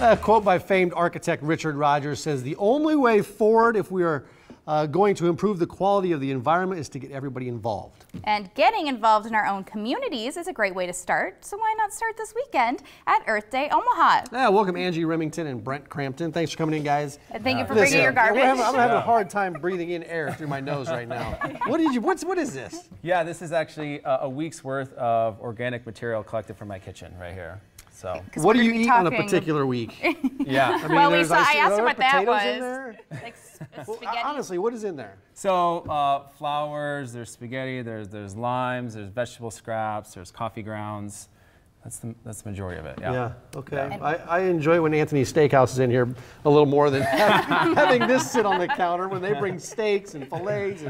A quote by famed architect Richard Rogers says, "The only way forward if we are going to improve the quality of the environment is to get everybody involved." And getting involved in our own communities is a great way to start, so why not start this weekend at Earth Day Omaha? Yeah, welcome Angie Remington and Brent Crampton. Thanks for coming in, guys. And thank you for bringing your garbage. I'm having a hard time breathing in air through my nose right now. What is this? Yeah, this is actually a week's worth of organic material collected from my kitchen right here. So, what do you eat on a particular week? Yeah. I mean, well, I asked him what that was. In there? Like well, spaghetti? honestly, what is in there? So flours, there's spaghetti, there's limes, there's vegetable scraps, there's coffee grounds. That's the majority of it. Yeah. Yeah. Okay. Yeah. I enjoy when Anthony's Steakhouse is in here a little more than having this sit on the counter when they bring steaks and fillets.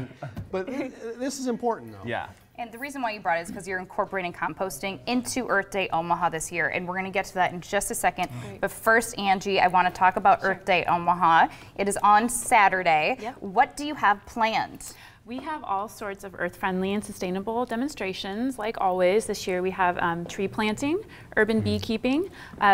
But this is important, though. Yeah. And the reason why you brought it is because you're incorporating composting into Earth Day Omaha this year, and we're going to get to that in just a second. But first, Angie, I want to talk about Earth Day Omaha. It is on Saturday. Yep. What do you have planned? We have all sorts of earth-friendly and sustainable demonstrations. Like always, this year we have tree planting, urban beekeeping.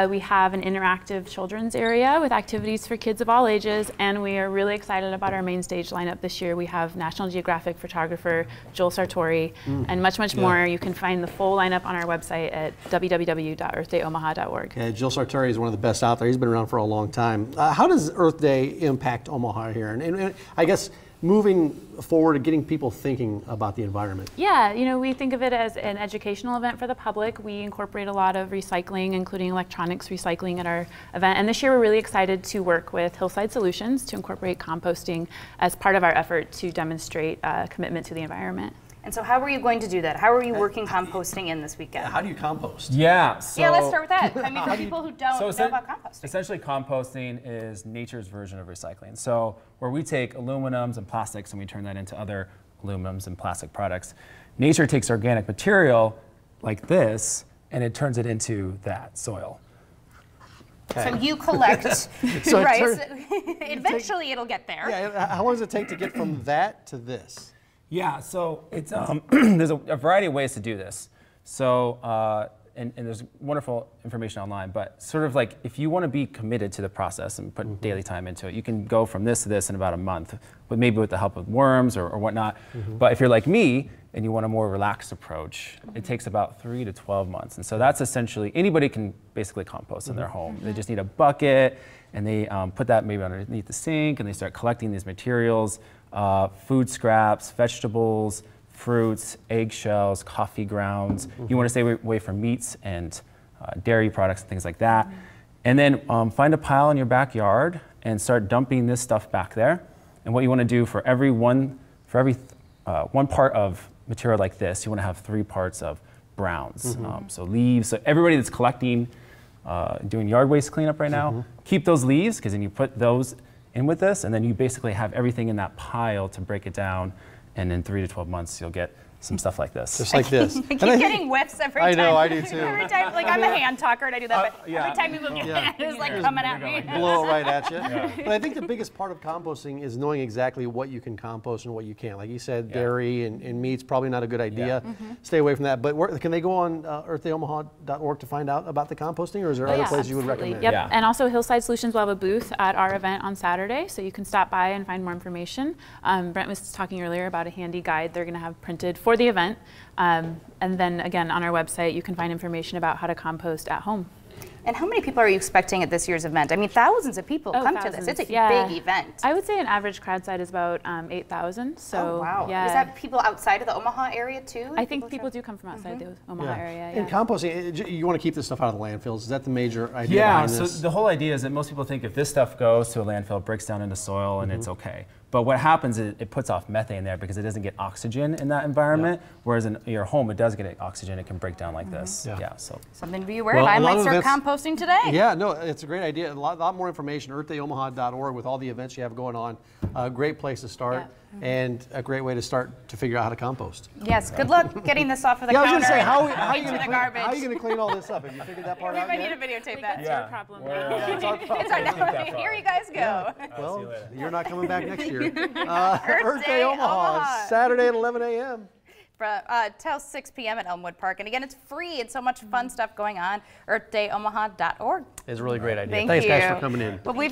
We have an interactive children's area with activities for kids of all ages, and we are really excited about our main stage lineup this year. We have National Geographic photographer Joel Sartori and much more. You can find the full lineup on our website at www.earthdayomaha.org. Yeah, Joel Sartori is one of the best out there. He's been around for a long time. How does Earth Day impact Omaha here? And I guess moving forward and getting people thinking about the environment. Yeah, you know, we think of it as an educational event for the public. We incorporate a lot of recycling, including electronics recycling at our event. And this year we're really excited to work with Hillside Solutions to incorporate composting as part of our effort to demonstrate commitment to the environment. And so how are you going to do that? How are you working composting in this weekend? How do you compost? Yeah. So, yeah, let's start with that. I mean, for people who don't know about composting. Essentially, composting is nature's version of recycling. So where we take aluminums and plastics and we turn that into other aluminums and plastic products, nature takes organic material like this and it turns it into that soil. Okay. So you collect, right? Eventually it'll get there. Yeah, how long does it take to get from that to this? Yeah, so it's there's a variety of ways to do this. So and there's wonderful information online, but sort of like if you want to be committed to the process and put daily time into it, you can go from this to this in about a month, but maybe with the help of worms or whatnot. But if you're like me and you want a more relaxed approach, it takes about 3 to 12 months. And so that's essentially, anybody can basically compost in their home. They just need a bucket and they put that maybe underneath the sink and they start collecting these materials. Food scraps, vegetables, fruits, eggshells, coffee grounds. You want to stay away from meats and dairy products and things like that. And then find a pile in your backyard and start dumping this stuff back there. And what you want to do for every one part of material like this, you want to have 3 parts of browns. So leaves. So everybody that's collecting, doing yard waste cleanup right now, keep those leaves because then you put those in with this, and then you basically have everything in that pile to break it down, and in 3 to 12 months you'll get some stuff like this. Just like this. I keep getting whiffs every time. I know, I do too. Every time, like I'm a hand talker and I do that, but every time you look at it, it's like coming at me. Blow it right at you. But I think the biggest part of composting is knowing exactly what you can compost and what you can't. Like you said, dairy and meat's probably not a good idea. Stay away from that. But can they go on earthdayomaha.org to find out about the composting, or is there other places you would recommend? Yep. And also Hillside Solutions will have a booth at our event on Saturday, so you can stop by and find more information. Brent was talking earlier about a handy guide they're going to have printed for the event. And then again, on our website, you can find information about how to compost at home. And how many people are you expecting at this year's event? I mean, thousands of people come to this. It's a big event. I would say an average crowd size is about 8,000. So, oh, wow. Yeah. Is that people outside of the Omaha area too? I think people do come from outside the Omaha area. And composting, you want to keep this stuff out of the landfills. Is that the major idea behind so this? the whole idea is that most people think if this stuff goes to a landfill, it breaks down into soil and it's okay. But what happens is it puts off methane there because it doesn't get oxygen in that environment, whereas in your home it does get oxygen. It can break down like this. So something to be aware of. I might start composting today. Yeah, no, it's a great idea. A lot more information, earthdayomaha.org, with all the events you have going on. A great place to start. And a great way to start to figure out how to compost. Yes, good luck getting this off of the counter. I was going to say, how are you going to clean all this up? Have you figured that part out yet? We need to videotape that. That's your problem. It's our problem. Here you guys go. Well, you're not coming back next year. Earth Day Omaha, Saturday at 11 a.m. till 6 p.m. at Elmwood Park. And again, it's free and so much fun stuff going on. EarthDayOmaha.org. It's a really great idea. Thank Thanks, you. guys, for coming in. But we've